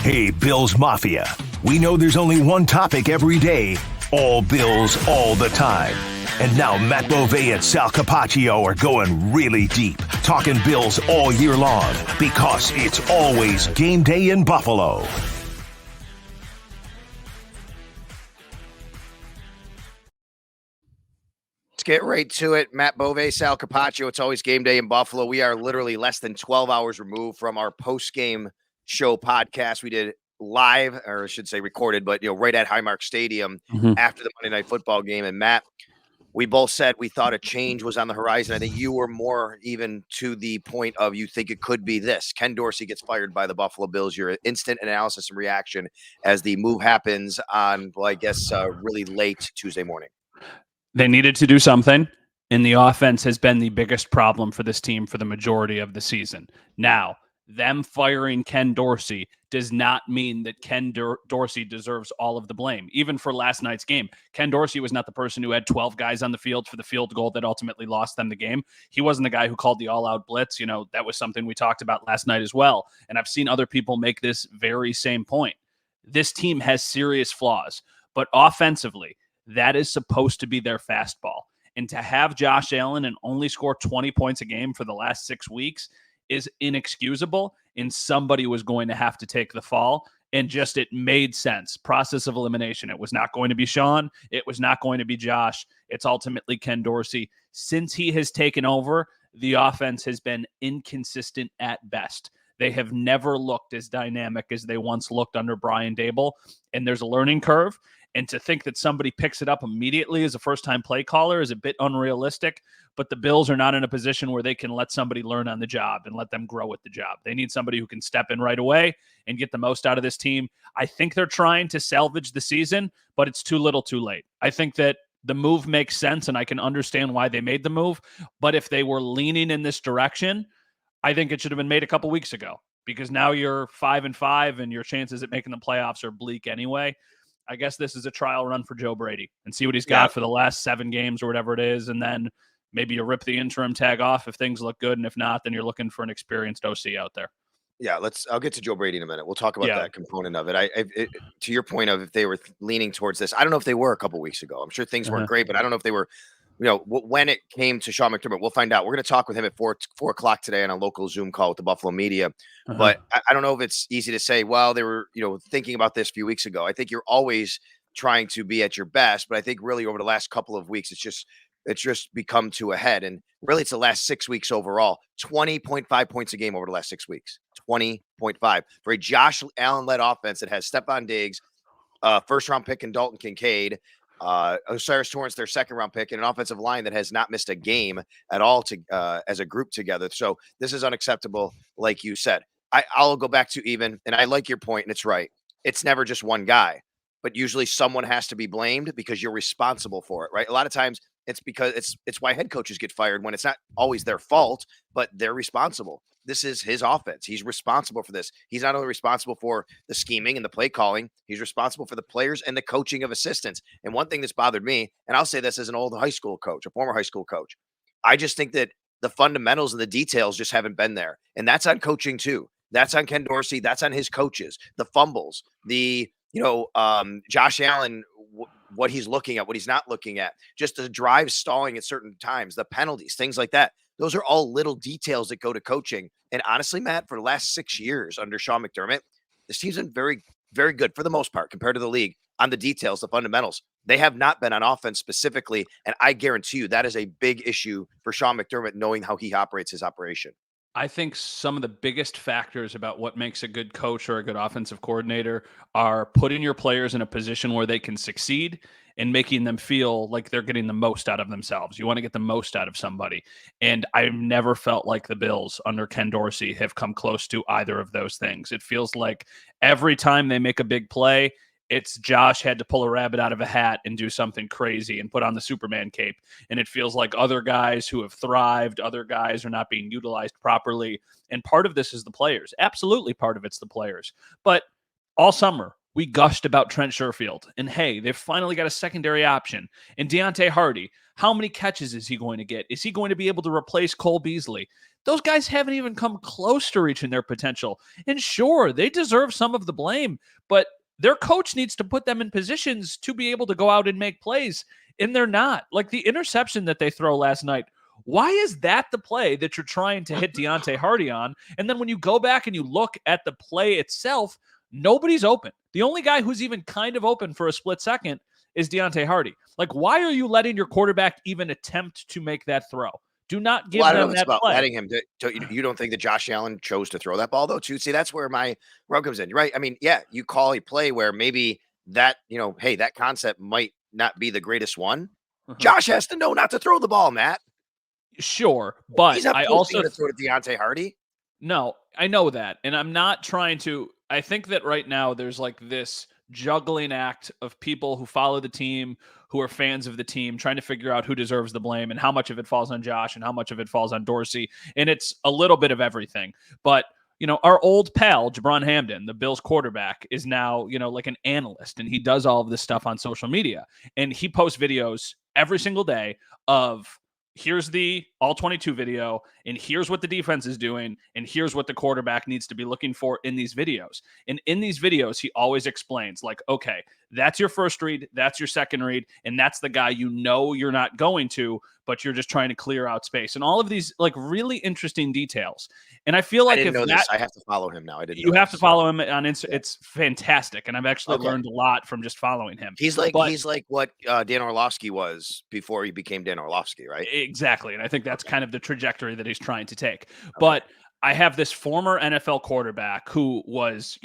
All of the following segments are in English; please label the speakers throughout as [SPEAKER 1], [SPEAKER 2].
[SPEAKER 1] Hey, Bills Mafia. We know there's only one topic every day. All Bills, all the time. And now Matt Bovee and Sal Capaccio are going really deep, talking Bills all year long, because it's always game day in Buffalo.
[SPEAKER 2] Let's get right to it. Matt Bovee, Sal Capaccio. It's always game day in Buffalo. We are literally less than 12 hours removed from our post-game show podcast. We did live, or I should say recorded, but right at Highmark Stadium after the Monday Night Football game. And Matt, we both said we thought a change was on the horizon. I think you were more even to the point of you think it could be this. Ken Dorsey gets fired by the Buffalo Bills. Your instant analysis and reaction as the move happens on, well, I guess, really late Tuesday morning.
[SPEAKER 3] They needed to do something, and the offense has been the biggest problem for this team for the majority of the season. Now, them firing Ken Dorsey does not mean that Ken Dorsey deserves all of the blame. Even for last night's game, Ken Dorsey was not the person who had 12 guys on the field for the field goal that ultimately lost them the game. He wasn't the guy who called the all-out blitz. That was something we talked about last night as well, and I've seen other people make this very same point. This team has serious flaws, but offensively, that is supposed to be their fastball. And to have Josh Allen and only score 20 points a game for the last 6 weeks is inexcusable, and somebody was going to have to take the fall. And just it made sense. Process of elimination. It was not going to be Sean. It was not going to be Josh. It's ultimately Ken Dorsey. Since he has taken over, the offense has been inconsistent at best. They have never looked as dynamic as they once looked under Brian Daboll, and there's a learning curve. And to think that somebody picks it up immediately as a first-time play caller is a bit unrealistic, but the Bills are not in a position where they can let somebody learn on the job and let them grow with the job. They need somebody who can step in right away and get the most out of this team. I think they're trying to salvage the season, but it's too little too late. I think that the move makes sense, and I can understand why they made the move, but if they were leaning in this direction, I think it should have been made a couple weeks ago, because now you're 5-5 and your chances at making the playoffs are bleak anyway. I guess this is a trial run for Joe Brady and see what he's got for the last 7 games or whatever it is. And then maybe you rip the interim tag off if things look good. And if not, then you're looking for an experienced OC out there.
[SPEAKER 2] Yeah, I'll get to Joe Brady in a minute. We'll talk about that component of it. To your point of if they were leaning towards this, I don't know if they were a couple weeks ago. I'm sure things weren't great, but I don't know if they were, when it came to Sean McDermott. We'll find out. We're going to talk with him at 4 o'clock today on a local Zoom call with the Buffalo media. But I don't know if it's easy to say, well, they were, thinking about this a few weeks ago. I think you're always trying to be at your best, but I think really over the last couple of weeks, it's just become to a head. And really it's the last 6 weeks overall, 20.5 points a game over the last 6 weeks, 20.5 for a Josh Allen-led offense that has Stephon Diggs, first round pick, and Dalton Kincaid, Osiris Torrance, their second round pick, and an offensive line that has not missed a game at all as a group together. So this is unacceptable. Like you said, I'll go back to and I like your point, and it's right. It's never just one guy, but usually someone has to be blamed because you're responsible for it, right? A lot of times it's because it's why head coaches get fired when it's not always their fault, but they're responsible. This is his offense. He's responsible for this. He's not only responsible for the scheming and the play calling, he's responsible for the players and the coaching of assistants. And one thing that's bothered me, and I'll say this as an old high school coach, a former high school coach, I just think that the fundamentals and the details just haven't been there. And that's on coaching too. That's on Ken Dorsey. That's on his coaches. The fumbles, the Josh Allen, what he's looking at, what he's not looking at, just the drive stalling at certain times, the penalties, things like that. Those are all little details that go to coaching. And honestly, Matt, for the last 6 years under Sean McDermott, this team's been very, very good for the most part compared to the league on the details, the fundamentals. They have not been on offense specifically. And I guarantee you that is a big issue for Sean McDermott, knowing how he operates his operation.
[SPEAKER 3] I think some of the biggest factors about what makes a good coach or a good offensive coordinator are putting your players in a position where they can succeed and making them feel like they're getting the most out of themselves. You want to get the most out of somebody. And I've never felt like the Bills under Ken Dorsey have come close to either of those things. It feels like every time they make a big play, it's Josh had to pull a rabbit out of a hat and do something crazy and put on the Superman cape. And it feels like other guys who have thrived, other guys are not being utilized properly. And part of this is the players. Absolutely part of it's the players. But all summer, we gushed about Trent Sherfield. And hey, they've finally got a secondary option. And Deontay Hardy, how many catches is he going to get? Is he going to be able to replace Cole Beasley? Those guys haven't even come close to reaching their potential. And sure, they deserve some of the blame, but their coach needs to put them in positions to be able to go out and make plays, and they're not. Like the interception that they throw last night, why is that the play that you're trying to hit Deontay Hardy on? And then when you go back and you look at the play itself, nobody's open. The only guy who's even kind of open for a split second is Deontay Hardy. Like, why are you letting your quarterback even attempt to make that throw? Do not give
[SPEAKER 2] Well, I don't
[SPEAKER 3] them
[SPEAKER 2] know if it's
[SPEAKER 3] that
[SPEAKER 2] about
[SPEAKER 3] play.
[SPEAKER 2] letting him. You don't think that Josh Allen chose to throw that ball though, too? See, that's where my rub comes in, right? I mean, yeah, you call a play where maybe that, hey, that concept might not be the greatest one. Josh has to know not to throw the ball, Matt.
[SPEAKER 3] Sure, but
[SPEAKER 2] he's not
[SPEAKER 3] I also
[SPEAKER 2] to throw to Deontay Hardy.
[SPEAKER 3] No, I know that, and I'm not trying to. I think that right now there's like this juggling act of people who follow the team, who are fans of the team, trying to figure out who deserves the blame and how much of it falls on Josh and how much of it falls on Dorsey. And it's a little bit of everything. But, our old pal, Jabron Hamden, the Bills quarterback, is now, like an analyst, and he does all of this stuff on social media. And he posts videos every single day of here's the all 22 video, and here's what the defense is doing, and here's what the quarterback needs to be looking for in these videos. And in these videos, he always explains, like, okay, that's your first read, that's your second read, and that's the guy you're not going to, but you're just trying to clear out space. And all of these, like, really interesting details. And I feel like
[SPEAKER 2] I didn't know this. I have to follow him now. I didn't.
[SPEAKER 3] You have to follow him on Instagram. Yeah. It's fantastic, and I've actually
[SPEAKER 2] Okay.
[SPEAKER 3] learned a lot from just following him.
[SPEAKER 2] He's like what Dan Orlovsky was before he became Dan Orlovsky, right?
[SPEAKER 3] Exactly, and I think that's kind of the trajectory that he's trying to take. Okay. But I have this former NFL quarterback who was,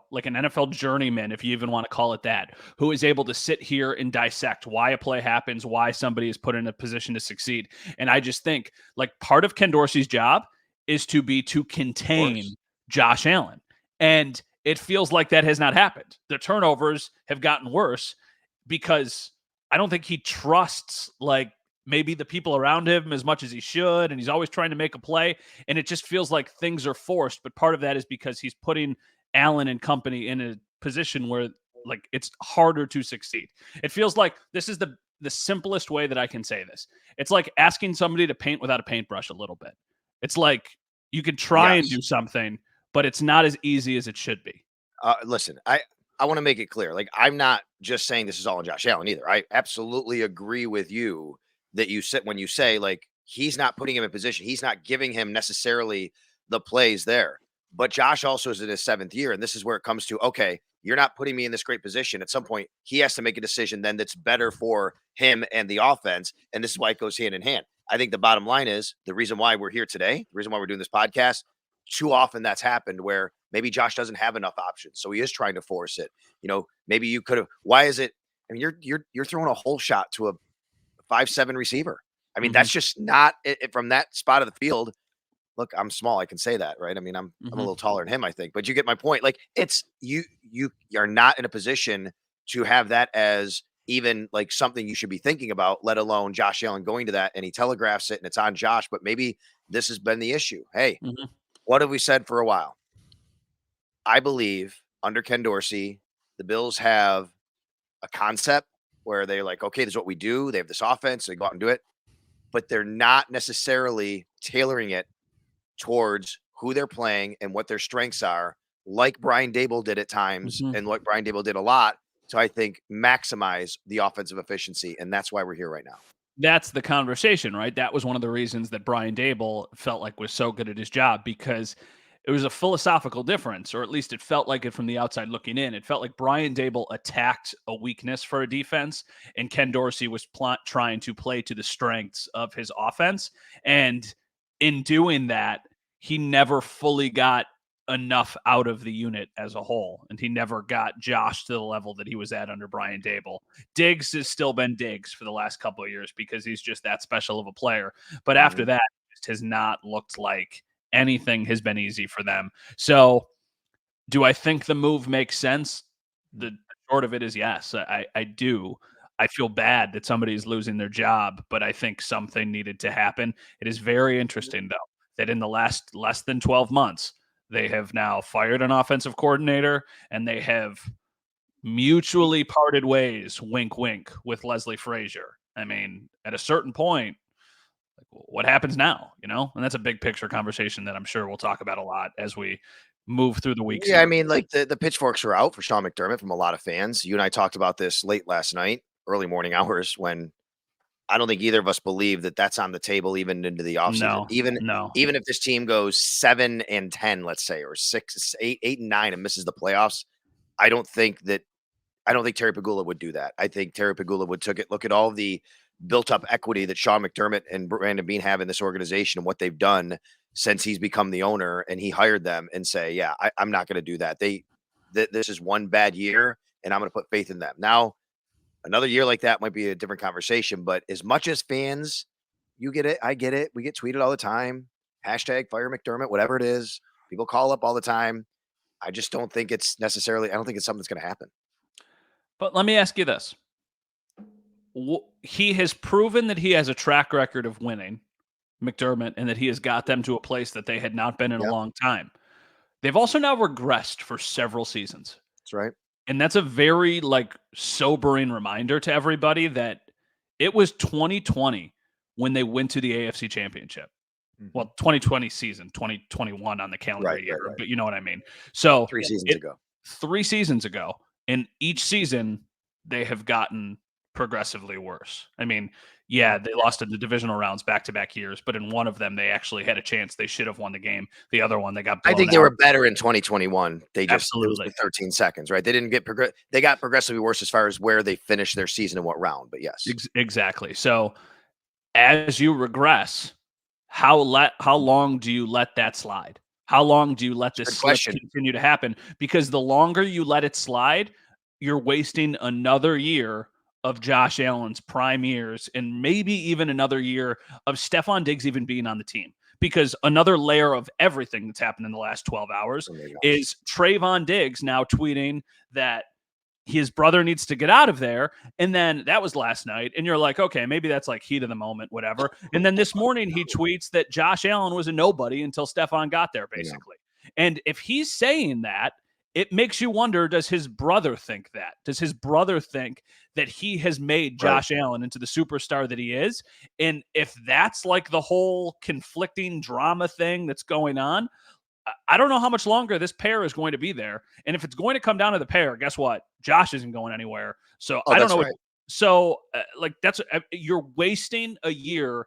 [SPEAKER 3] like an NFL journeyman, if you even want to call it that, who is able to sit here and dissect why a play happens, why somebody is put in a position to succeed. And I just think, like, part of Ken Dorsey's job is to contain Josh Allen. And it feels like that has not happened. The turnovers have gotten worse because I don't think he trusts, like, maybe the people around him as much as he should, and he's always trying to make a play, and it just feels like things are forced. But part of that is because he's putting Allen and company in a position where, like, it's harder to succeed. It feels like this is the simplest way that I can say this. It's like asking somebody to paint without a paintbrush a little bit. It's like you can try and do something, but it's not as easy as it should be.
[SPEAKER 2] Listen, I want to make it clear. Like, I'm not just saying this is all on Josh Allen either. I absolutely agree with you that you said when you say, like, he's not putting him in position. He's not giving him necessarily the plays there. But Josh also is in his 7th year. And this is where it comes to, okay, you're not putting me in this great position. At some point, he has to make a decision then that's better for him and the offense. And this is why it goes hand in hand. I think the bottom line is the reason why we're here today, the reason why we're doing this podcast, too often that's happened where maybe Josh doesn't have enough options. So he is trying to force it. Maybe you could have, why is it? I mean, you're throwing a whole shot to a 5'7" receiver. I mean, that's just not it from that spot of the field. Look, I'm small. I can say that, right? I mean, I'm a little taller than him, I think, but you get my point. Like, it's you are not in a position to have that as even like something you should be thinking about, let alone Josh Allen going to that, and he telegraphs it and it's on Josh, but maybe this has been the issue. Hey, what have we said for a while? I believe under Ken Dorsey, the Bills have a concept where they're like, okay, this is what we do. They have this offense. So they go out and do it, but they're not necessarily tailoring it towards who they're playing and what their strengths are, like Brian Daboll did at times and what Brian Daboll did a lot. So I think maximize the offensive efficiency. And that's why we're here right now.
[SPEAKER 3] That's the conversation, right? That was one of the reasons that Brian Daboll felt like was so good at his job, because it was a philosophical difference, or at least it felt like it from the outside looking in. It felt like Brian Daboll attacked a weakness for a defense, and Ken Dorsey was trying to play to the strengths of his offense. And in doing that, he never fully got enough out of the unit as a whole, and he never got Josh to the level that he was at under Brian Daboll. Diggs has still been Diggs for the last couple of years because he's just that special of a player. But after that, it just has not looked like anything has been easy for them. So do I think the move makes sense? The short of it is yes, I do. I feel bad that somebody's losing their job, but I think something needed to happen. It is very interesting, though, that in the last less than 12 months, they have now fired an offensive coordinator, and they have mutually parted ways, wink, wink, with Leslie Frazier. I mean, at a certain point, Like, what happens now? And that's a big picture conversation that I'm sure we'll talk about a lot as we move through the weeks.
[SPEAKER 2] Yeah, I mean, like the pitchforks are out for Sean McDermott from a lot of fans. You and I talked about this late last night, early morning hours, when I don't think either of us believe that that's on the table even into the offseason.
[SPEAKER 3] No.
[SPEAKER 2] Even if this team goes 7-10, let's say, or 8-9 and misses the playoffs, I don't think Terry Pegula would do that. I think Terry Pegula would look at all the built up equity that Sean McDermott and Brandon Beane have in this organization and what they've done since he's become the owner and he hired them, and say, yeah, I'm not going to do that. This is one bad year and I'm going to put faith in them. Now, another year like that might be a different conversation, but as much as fans, you get it, I get it. We get tweeted all the time. Hashtag fire McDermott, whatever it is. People call up all the time. I just don't think it's something that's going to happen.
[SPEAKER 3] But let me ask you this. He has proven that he has a track record of winning, McDermott, and that he has got them to a place that they had not been in a long time. They've also now regressed for several seasons.
[SPEAKER 2] That's right.
[SPEAKER 3] And that's a very sobering reminder to everybody that it was 2020 when they went to the AFC Championship. Mm-hmm. Well, 2020 season, 2021 on the calendar year, right. But you know what I mean? So
[SPEAKER 2] 3 seasons ago.
[SPEAKER 3] 3 seasons ago. And each season they have gotten progressively worse. I mean, yeah, they lost in the divisional rounds back-to-back years, but in one of them, they actually had a chance. They should have won the game. The other one, they got blown
[SPEAKER 2] I think they
[SPEAKER 3] out.
[SPEAKER 2] were better in 2021. They just
[SPEAKER 3] Absolutely.
[SPEAKER 2] 13 seconds, right? They didn't get they got progressively worse as far as where they finished their season and what round, but yes.
[SPEAKER 3] Exactly. So as you regress, how long do you let that slide? How long do you let this slip continue to happen? Because the longer you let it slide, you're wasting another year of Josh Allen's prime years and maybe even another year of Stephon Diggs even being on the team. Because another layer of everything that's happened in the last 12 hours is Trayvon Diggs now tweeting that his brother needs to get out of there. And then that was last night. And you're like, okay, maybe that's heat of the moment, whatever. And then this morning he tweets that Josh Allen was a nobody until Stephon got there, basically. And if he's saying that, it makes you wonder, does his brother think that? Does his brother think that he has made Josh Allen into the superstar that he is? And if that's the whole conflicting drama thing that's going on, I don't know how much longer this pair is going to be there. And if it's going to come down to the pair, guess what? Josh isn't going anywhere. So I don't know.
[SPEAKER 2] Right.
[SPEAKER 3] So you're wasting a year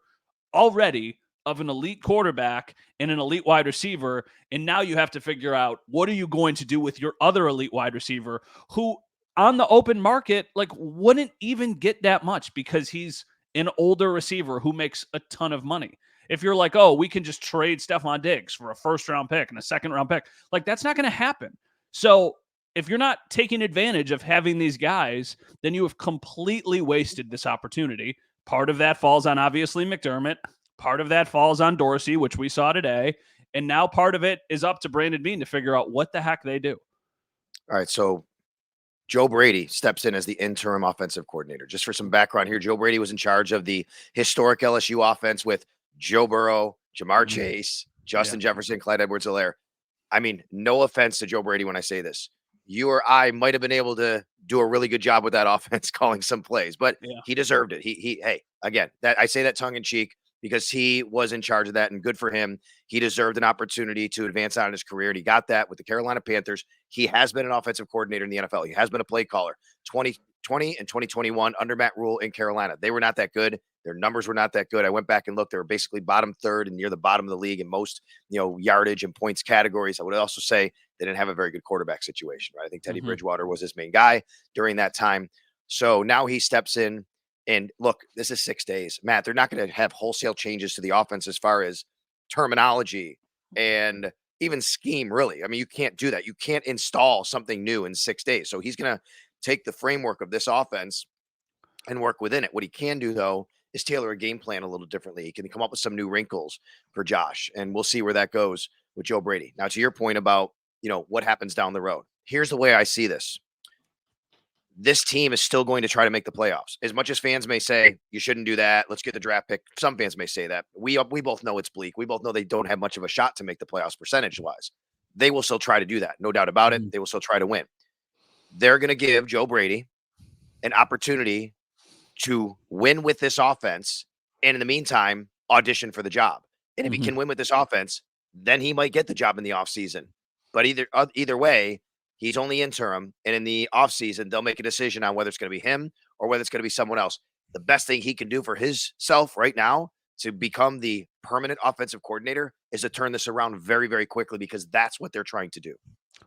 [SPEAKER 3] already of an elite quarterback and an elite wide receiver. And now you have to figure out, what are you going to do with your other elite wide receiver who on the open market, wouldn't even get that much because he's an older receiver who makes a ton of money. If you're oh, we can just trade Stephon Diggs for a first-round pick and a second-round pick, that's not going to happen. So if you're not taking advantage of having these guys, then you have completely wasted this opportunity. Part of that falls on, obviously, McDermott. Part of that falls on Dorsey, which we saw today. And now part of it is up to Brandon Beane to figure out what the heck they do.
[SPEAKER 2] All right, so Joe Brady steps in as the interim offensive coordinator. Just for some background here, Joe Brady was in charge of the historic LSU offense with Joe Burrow, Jamar Chase, Justin Jefferson, Clyde Edwards-Helaire. I mean, no offense to Joe Brady when I say this. You or I might have been able to do a really good job with that offense calling some plays, but he deserved it. Hey, again, that I say that tongue in cheek because he was in charge of that, and good for him. He deserved an opportunity to advance on in his career, and he got that with the Carolina Panthers. He has been an offensive coordinator in the NFL. He has been a play caller. 2020 and 2021 under Matt Rule in Carolina. They were not that good. Their numbers were not that good. I went back and looked. They were basically bottom third and near the bottom of the league in most, yardage and points categories. I would also say they didn't have a very good quarterback situation, right? I think Teddy Bridgewater was his main guy during that time. So now he steps in, and look, this is 6 days. Matt, they're not going to have wholesale changes to the offense as far as terminology and even scheme, really. I mean, you can't do that. You can't install something new in 6 days. So he's going to take the framework of this offense and work within it. What he can do, though, is tailor a game plan a little differently. He can come up with some new wrinkles for Josh, and we'll see where that goes with Joe Brady. Now, to your point about, what happens down the road, here's the way I see this. This team is still going to try to make the playoffs. As much as fans may say, you shouldn't do that, let's get the draft pick. Some fans may say that. We both know it's bleak. We both know they don't have much of a shot to make the playoffs percentage-wise. They will still try to do that. No doubt about it. They will still try to win. They're going to give Joe Brady an opportunity to win with this offense, and in the meantime, audition for the job. And if he
[SPEAKER 3] Mhm.
[SPEAKER 2] can win with this offense, then he might get the job in the offseason. But either way, he's only interim. And in the offseason, they'll make a decision on whether it's going to be him or whether it's going to be someone else. The best thing he can do for his self right now to become the permanent offensive coordinator is to turn this around very, very quickly, because that's what they're trying to do.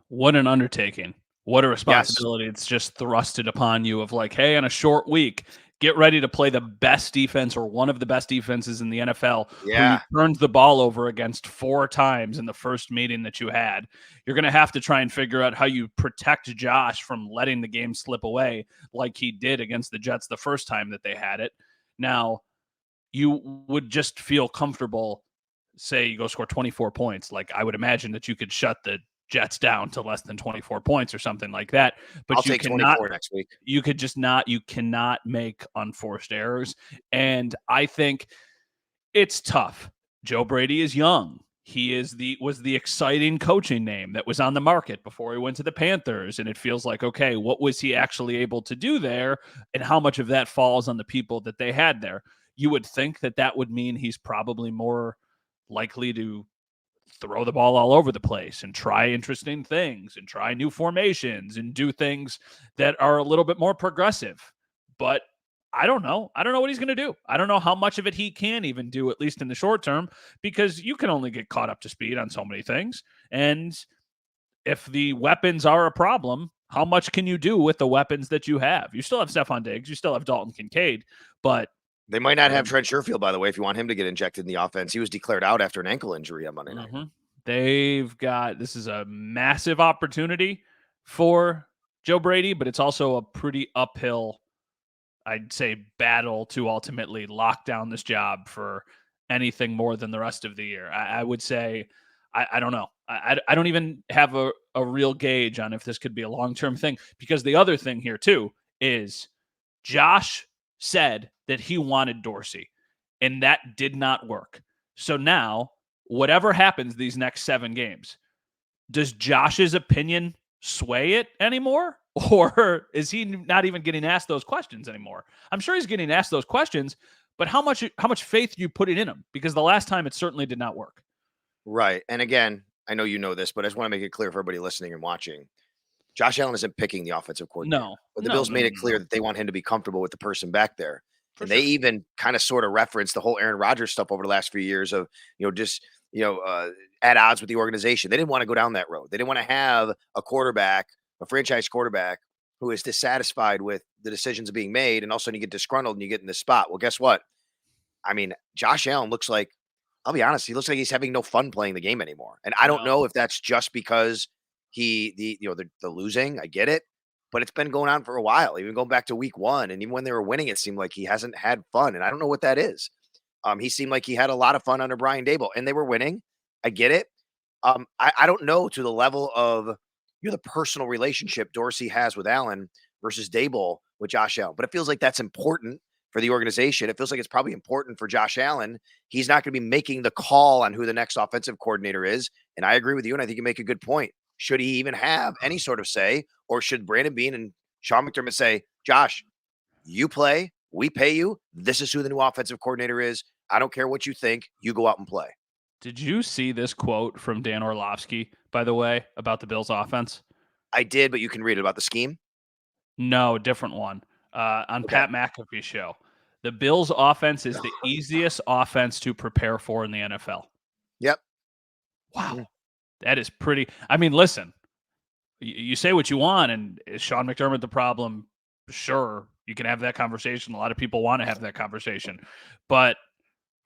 [SPEAKER 3] What an undertaking. What a
[SPEAKER 2] Yes.
[SPEAKER 3] responsibility. It's just thrusted upon you of like, hey, in a short week, get ready to play the best defense or one of the best defenses in the NFL, who you
[SPEAKER 2] Yeah.
[SPEAKER 3] turned the ball over against 4 times in the first meeting that you had. You're going to have to try and figure out how you protect Josh from letting the game slip away like he did against the Jets the first time that they had it. Now, you would just feel comfortable, say you go score 24 points. Like, I would imagine that you could shut the Jets down to less than 24 points or something like that.
[SPEAKER 2] I'll
[SPEAKER 3] But you
[SPEAKER 2] take
[SPEAKER 3] cannot,
[SPEAKER 2] 24 next week.
[SPEAKER 3] you cannot make unforced errors. And I think it's tough. Joe Brady is young. He was the exciting coaching name that was on the market before he went to the Panthers. And it feels like, okay, what was he actually able to do there? And how much of that falls on the people that they had there? You would think that that would mean he's probably more likely to throw the ball all over the place and try interesting things and try new formations and do things that are a little bit more progressive. But I don't know. I don't know what he's going to do. I don't know how much of it he can even do, at least in the short term, because you can only get caught up to speed on so many things. And if the weapons are a problem, how much can you do with the weapons that you have? You still have Stephon Diggs, you still have Dalton Kincaid, but
[SPEAKER 2] They might not have Trent Sherfield, by the way, if you want him to get injected in the offense. He was declared out after an ankle injury on Monday night.
[SPEAKER 3] They've got, this is a massive opportunity for Joe Brady, but it's also a pretty uphill, I'd say, battle to ultimately lock down this job for anything more than the rest of the year. I would say, I don't know. I don't even have a real gauge on if this could be a long-term thing, because the other thing here too is Josh said that he wanted Dorsey, and that did not work. So now, whatever happens these next 7 games, does Josh's opinion sway it anymore? Or is he not even getting asked those questions anymore? I'm sure he's getting asked those questions, but how much faith do you put it in him? Because the last time it certainly did not work.
[SPEAKER 2] Right. And again, I know you know this, but I just want to make it clear for everybody listening and watching. Josh Allen isn't picking the offensive coordinator.
[SPEAKER 3] No,
[SPEAKER 2] But the
[SPEAKER 3] no,
[SPEAKER 2] Bills
[SPEAKER 3] no,
[SPEAKER 2] made
[SPEAKER 3] no,
[SPEAKER 2] it clear
[SPEAKER 3] no.
[SPEAKER 2] that they want him to be comfortable with the person back there.
[SPEAKER 3] For
[SPEAKER 2] And
[SPEAKER 3] sure.
[SPEAKER 2] they even kind of sort of referenced the whole Aaron Rodgers stuff over the last few years of, just, at odds with the organization. They didn't want to go down that road. They didn't want to have a quarterback, a franchise quarterback, who is dissatisfied with the decisions being made, and all of a sudden you get disgruntled and you get in this spot. Well, guess what? I mean, Josh Allen looks like, I'll be honest, he looks like he's having no fun playing the game anymore. And I don't
[SPEAKER 3] No.
[SPEAKER 2] know if that's just because the losing, I get it, but it's been going on for a while, even going back to week 1. And even when they were winning, it seemed like he hasn't had fun. And I don't know what that is. He seemed like he had a lot of fun under Brian Dable, and they were winning. I get it. I don't know to the level of the personal relationship Dorsey has with Allen versus Dable with Josh Allen, but it feels like that's important for the organization. It feels like it's probably important for Josh Allen. He's not going to be making the call on who the next offensive coordinator is. And I agree with you, and I think you make a good point. Should he even have any sort of say, or should Brandon Beane and Sean McDermott say, Josh, you play, we pay you. This is who the new offensive coordinator is. I don't care what you think. You go out and play.
[SPEAKER 3] Did you see this quote from Dan Orlovsky, by the way, about the Bills offense?
[SPEAKER 2] I did, but you can read it about the scheme.
[SPEAKER 3] No, different one. On
[SPEAKER 2] Okay.
[SPEAKER 3] Pat McAfee's show. The Bills offense is the easiest offense to prepare for in the NFL.
[SPEAKER 2] Yep.
[SPEAKER 3] Wow. That is pretty. I mean, listen, you say what you want, and is Sean McDermott the problem? Sure, you can have that conversation. A lot of people want to have that conversation. But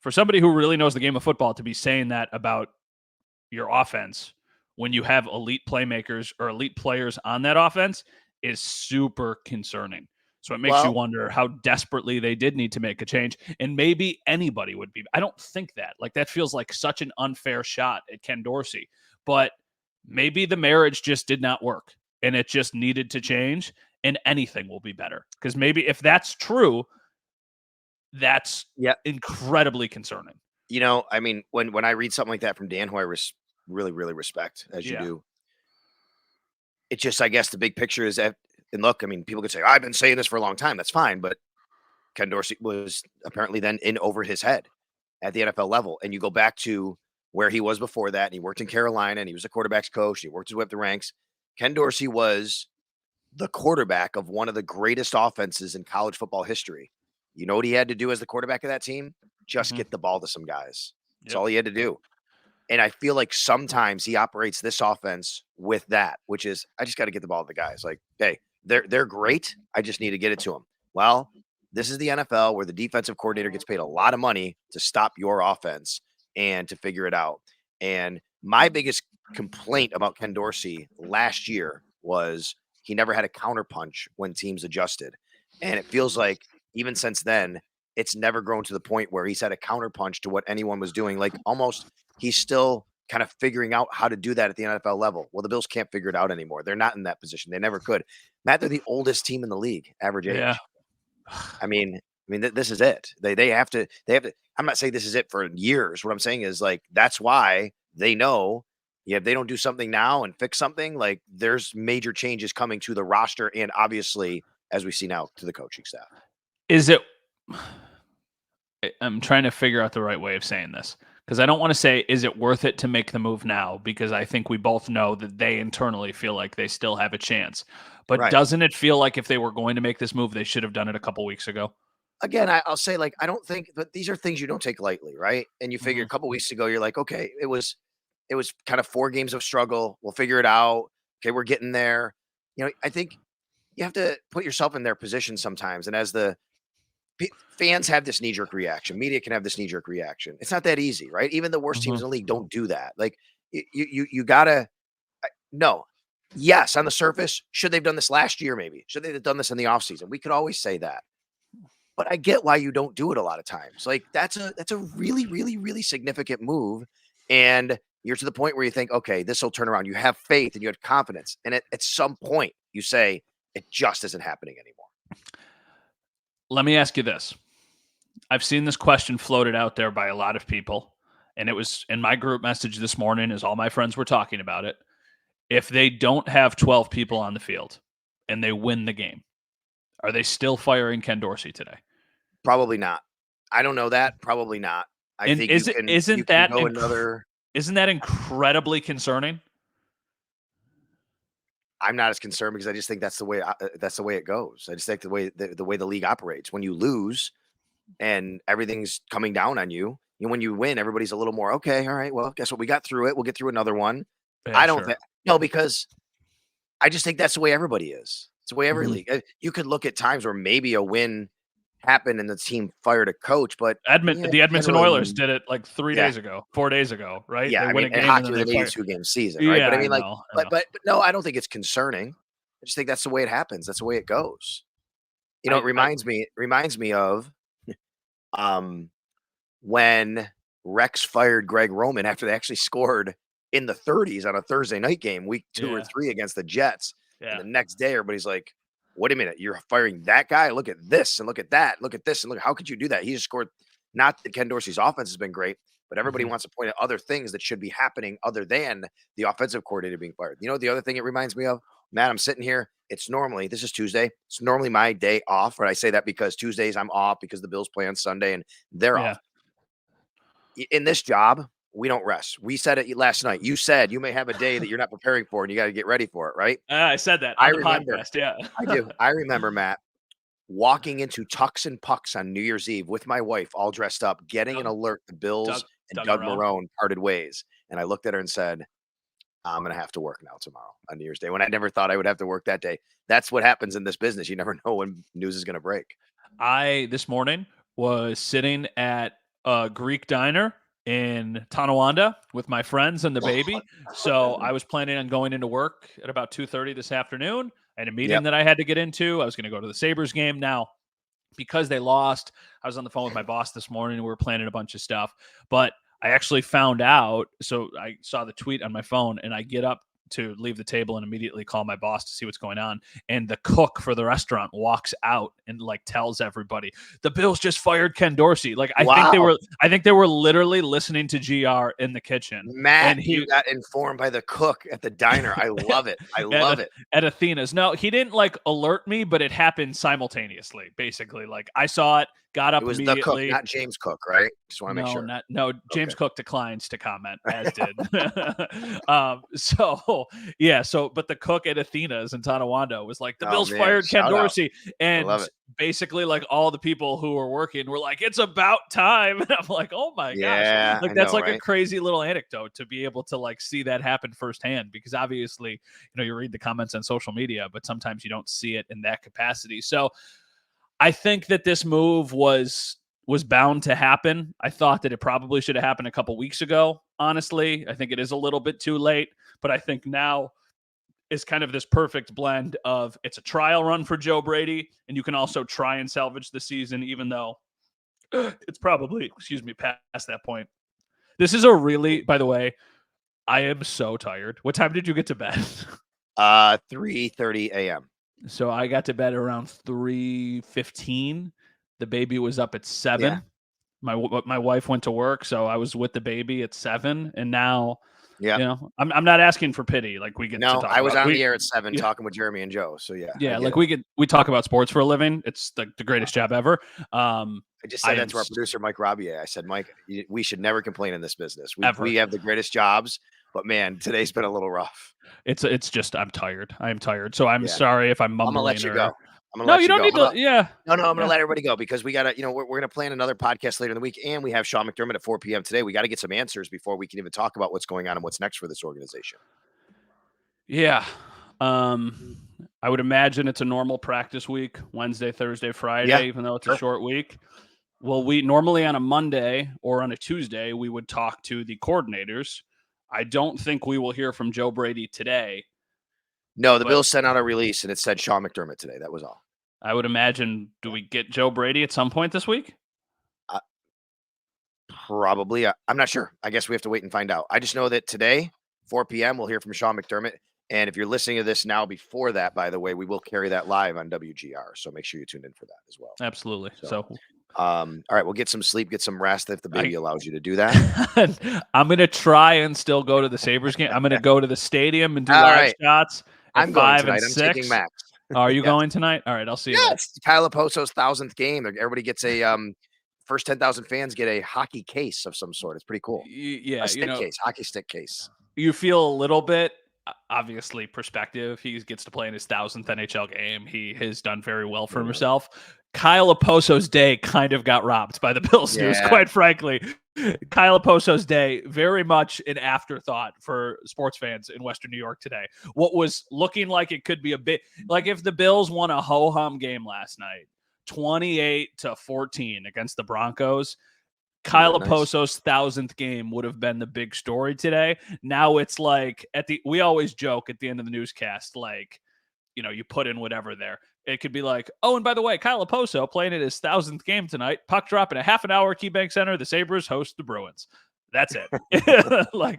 [SPEAKER 3] for somebody who really knows the game of football to be saying that about your offense when you have elite playmakers or elite players on that offense is super concerning. So it makes you
[SPEAKER 2] Well,
[SPEAKER 3] wonder how desperately they did need to make a change. And maybe anybody would be. I don't think that. Like, that feels like such an unfair shot at Ken Dorsey. But maybe the marriage just did not work and it just needed to change, and anything will be better. Because maybe if that's true, that's
[SPEAKER 2] yeah.
[SPEAKER 3] incredibly concerning.
[SPEAKER 2] I mean, when I read something like that from Dan, who I really, really respect, as you
[SPEAKER 3] Yeah.
[SPEAKER 2] do, it just, I guess the big picture is that, and look, I mean, people could say, I've been saying this for a long time. That's fine. But Ken Dorsey was apparently then in over his head. at the NFL level. And you go back to where he was before that, and he worked in Carolina, and he was a quarterback's coach. He worked his way up the ranks. Ken Dorsey was the quarterback of one of the greatest offenses in college football history. You know what he had to do as the quarterback of that team? Just get the ball to some guys. That's all he had to do. And I feel like sometimes he operates this offense with that, which is, I just got to get the ball to the guys. Like, hey, they're great. I just need to get it to them. Well, this is the NFL where the defensive coordinator gets paid a lot of money to stop your offense and to figure it out. And my biggest complaint about Ken Dorsey last year was he never had a counterpunch when teams adjusted. And it feels like even since then, it's never grown to the point where he's had a counterpunch to what anyone was doing. Like almost he's still kind of figuring out how to do that at the NFL level. Well, the Bills can't figure it out anymore. They're not in that position. They never could. Matt, they're the oldest team in the league, average age.
[SPEAKER 3] Yeah.
[SPEAKER 2] I mean, this is it. They have to. I'm not saying this is it for years. What I'm saying is like that's why they know. Yeah, if they don't do something now and fix something, like there's major changes coming to the roster and obviously, as we see now, to the coaching staff.
[SPEAKER 3] Is it? I'm trying to figure out the right way of saying this because I don't want to say, is it worth it to make the move now? Because I think we both know that they internally feel like they still have a chance. But doesn't it feel like if they were going to make this move, they should have done it a couple weeks ago?
[SPEAKER 2] Again, I'll say like, I don't think that these are things you don't take lightly, right? And you figure a couple weeks ago, you're like, okay, it was kind of 4 games of struggle. We'll figure it out. Okay, we're getting there. You know, I think you have to put yourself in their position sometimes. And as the fans have this knee-jerk reaction, media can have this knee-jerk reaction. It's not that easy, right? Even the worst teams in the league don't do that. Like you gotta no. Yes, on the surface, should they've done this last year? Maybe should they have done this in the offseason? We could always say that. But I get why you don't do it a lot of times. Like that's a really, really, really significant move. And you're to the point where you think, okay, this will turn around. You have faith and you have confidence. And at some point you say it just isn't happening anymore.
[SPEAKER 3] Let me ask you this. I've seen this question floated out there by a lot of people. And it was in my group message this morning as all my friends were talking about it. If they don't have 12 people on the field and they win the game, are they still firing Ken Dorsey today?
[SPEAKER 2] Probably not. I don't know that. Probably not. I think
[SPEAKER 3] isn't that incredibly concerning?
[SPEAKER 2] I'm not as concerned because I just think that's the way it goes. I just think the way the league operates. When you lose and everything's coming down on you, when you win, everybody's a little more okay. All right, well, guess what? We got through it. We'll get through another one.
[SPEAKER 3] Yeah,
[SPEAKER 2] I don't think no, because I just think that's the way everybody is. It's the way every league. You could look at times where maybe a win happened and the team fired a coach, but
[SPEAKER 3] the Edmonton Oilers did it like 4 days ago, right?
[SPEAKER 2] Yeah,
[SPEAKER 3] they win a game
[SPEAKER 2] hockey
[SPEAKER 3] and
[SPEAKER 2] with an 82-game season, right?
[SPEAKER 3] Yeah,
[SPEAKER 2] but I mean,
[SPEAKER 3] know.
[SPEAKER 2] But no, I don't think it's concerning. I just think that's the way it happens. That's the way it goes. You know, it reminds me of when Rex fired Greg Roman after they actually scored in the 30s on a Thursday night game, week 2 or 3 against the Jets. Yeah. And the next day, everybody's like, wait a minute, you're firing that guy? Look at this and look at that. Look at this and look, how could you do that? He just scored. Not that Ken Dorsey's offense has been great, but everybody wants to point at other things that should be happening other than the offensive coordinator being fired. You know, the other thing it reminds me of, Matt, I'm sitting here. This is Tuesday. It's normally my day off. Right? I say that because Tuesdays I'm off because the Bills play on Sunday and they're off. In this job, we don't rest. We said it last night. You said you may have a day that you're not preparing for and you got to get ready for it, right?
[SPEAKER 3] I said that on the podcast. Yeah,
[SPEAKER 2] I do. I remember, Matt, walking into Tux and Pucks on New Year's Eve with my wife, all dressed up, getting an alert the Bills and Doug Marrone parted ways. And I looked at her and said, I'm going to have to work now tomorrow on New Year's Day when I never thought I would have to work that day. That's what happens in this business. You never know when news is going to break.
[SPEAKER 3] This morning was sitting at a Greek diner in Tonawanda with my friends and the baby. So I was planning on going into work at about 2:30 this afternoon. I had a meeting that I had to get into. I was going to go to the Sabres game. Now, because they lost, I was on the phone with my boss this morning and we were planning a bunch of stuff. But I actually found out, so I saw the tweet on my phone and I get up to leave the table and immediately call my boss to see what's going on. And the cook for the restaurant walks out and like tells everybody, the Bills just fired Ken Dorsey. Like I think they were literally listening to GR in the kitchen.
[SPEAKER 2] Matt, and he got informed by the cook at the diner. I love it. I love it.
[SPEAKER 3] At Athena's. No, he didn't like alert me, but it happened simultaneously. Basically, like I saw it, got up
[SPEAKER 2] It was the Cook,
[SPEAKER 3] immediately.
[SPEAKER 2] not James Cook, right? Just want to make
[SPEAKER 3] No,
[SPEAKER 2] sure.
[SPEAKER 3] no. James
[SPEAKER 2] Okay.
[SPEAKER 3] Cook declines to comment, as did. So yeah, but the Cook at Athena's in Tonawanda was like, the
[SPEAKER 2] Oh
[SPEAKER 3] Bills
[SPEAKER 2] man,
[SPEAKER 3] fired Ken
[SPEAKER 2] shout out.
[SPEAKER 3] Dorsey,
[SPEAKER 2] I love
[SPEAKER 3] and
[SPEAKER 2] it.
[SPEAKER 3] basically like all the people who were working were like, it's about time. And I'm like, oh my gosh,
[SPEAKER 2] Yeah,
[SPEAKER 3] like
[SPEAKER 2] I
[SPEAKER 3] that's
[SPEAKER 2] know,
[SPEAKER 3] like a
[SPEAKER 2] right?
[SPEAKER 3] crazy little anecdote to be able to like see that happen firsthand, because obviously, you read the comments on social media, but sometimes you don't see it in that capacity. So I think that this move was bound to happen. I thought that it probably should have happened a couple weeks ago. Honestly, I think it is a little bit too late, but I think now is kind of this perfect blend of it's a trial run for Joe Brady, and you can also try and salvage the season, even though it's probably, past that point. This is by the way, I am so tired. What time did you get to bed?
[SPEAKER 2] 3:30 a.m.
[SPEAKER 3] So I got to bed around 3:15. The baby was up at 7.
[SPEAKER 2] Yeah.
[SPEAKER 3] My wife went to work, so I was with the baby at 7, and now,
[SPEAKER 2] Yeah.
[SPEAKER 3] I'm not asking for pity. Like, we get to
[SPEAKER 2] No,
[SPEAKER 3] talk
[SPEAKER 2] I was
[SPEAKER 3] about
[SPEAKER 2] on the air at 7
[SPEAKER 3] yeah,
[SPEAKER 2] talking with Jeremy and Joe. So yeah, I
[SPEAKER 3] yeah,
[SPEAKER 2] get
[SPEAKER 3] like
[SPEAKER 2] it.
[SPEAKER 3] we talk about sports for a living. It's the greatest job ever.
[SPEAKER 2] I just
[SPEAKER 3] I
[SPEAKER 2] said that
[SPEAKER 3] am
[SPEAKER 2] to our producer, Mike Robier. I said, Mike, we should never complain in this business.
[SPEAKER 3] ever.
[SPEAKER 2] We have the greatest jobs, but man, today's been a little rough.
[SPEAKER 3] It's just I'm tired. I am tired. So I'm
[SPEAKER 2] Yeah.
[SPEAKER 3] sorry if I'm
[SPEAKER 2] I'm gonna
[SPEAKER 3] mumbling
[SPEAKER 2] let you go. I'm gonna
[SPEAKER 3] No,
[SPEAKER 2] let
[SPEAKER 3] you
[SPEAKER 2] you
[SPEAKER 3] don't
[SPEAKER 2] go.
[SPEAKER 3] need to. Yeah.
[SPEAKER 2] No, I'm gonna
[SPEAKER 3] Yeah.
[SPEAKER 2] let everybody go because we gotta, we're gonna plan another podcast later in the week, and we have Sean McDermott at 4 p.m. today. We got to get some answers before we can even talk about what's going on and what's next for this organization.
[SPEAKER 3] Yeah. I would imagine it's a normal practice week, Wednesday, Thursday, Friday,
[SPEAKER 2] Yeah,
[SPEAKER 3] even though it's a
[SPEAKER 2] sure.
[SPEAKER 3] short week. Well, we normally on a Monday or on a Tuesday, we would talk to the coordinators. I don't think we will hear from Joe Brady today.
[SPEAKER 2] No, the
[SPEAKER 3] but
[SPEAKER 2] Bills sent out a release and it said Sean McDermott today. That was all.
[SPEAKER 3] I would imagine, do we get Joe Brady at some point this week?
[SPEAKER 2] Probably. I'm not sure. I guess we have to wait and find out. I just know that today, 4 p.m., we'll hear from Sean McDermott. And if you're listening to this now before that, by the way, we will carry that live on WGR. So make sure you tune in for that as well.
[SPEAKER 3] Absolutely. So
[SPEAKER 2] all right, we'll get some sleep, get some rest if the baby allows you to do that.
[SPEAKER 3] I'm going to try and still go to the Sabres game. I'm going to go to the stadium and do live shots at
[SPEAKER 2] I'm going
[SPEAKER 3] 5
[SPEAKER 2] tonight.
[SPEAKER 3] and 6.
[SPEAKER 2] I'm taking Max.
[SPEAKER 3] Are you going tonight? All right, I'll see you.
[SPEAKER 2] Yeah, it's Kyle Oposo's 1,000th game. Everybody gets a first 10,000 fans get a hockey case of some sort. It's pretty cool.
[SPEAKER 3] Yeah,
[SPEAKER 2] a stick case, hockey stick case.
[SPEAKER 3] You feel a little bit, obviously, perspective. He gets to play in his 1,000th NHL game. He has done very well for himself. Kyle Oposo's day kind of got robbed by the Bills news, quite frankly. Kyle Oposo's day, very much an afterthought for sports fans in Western New York today. What was looking like it could be a bit like if the Bills won a ho-hum game last night, 28-14 against the Broncos, Kyle Oposo's 1,000th game would have been the big story today. Now it's like we always joke at the end of the newscast, like, you put in whatever there. It could be like, oh, and by the way, Kyle Oposo playing at his 1,000th game tonight. Puck drop in a half an hour, KeyBank Center. The Sabres host the Bruins. That's it.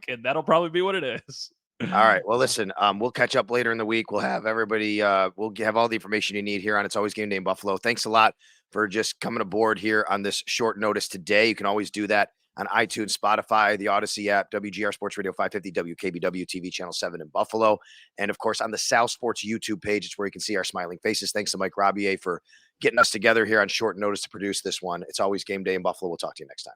[SPEAKER 3] And that'll probably be what it is.
[SPEAKER 2] All right. Well, listen, we'll catch up later in the week. We'll have everybody, we'll have all the information you need here on It's Always Game Day in Buffalo. Thanks a lot for just coming aboard here on this short notice today. You can always do that on iTunes, Spotify, the Odyssey app, WGR Sports Radio 550, WKBW TV Channel 7 in Buffalo. And, of course, on the Sal Sports YouTube page, it's where you can see our smiling faces. Thanks to Mike Robier for getting us together here on short notice to produce this one. It's Always Game Day in Buffalo. We'll talk to you next time.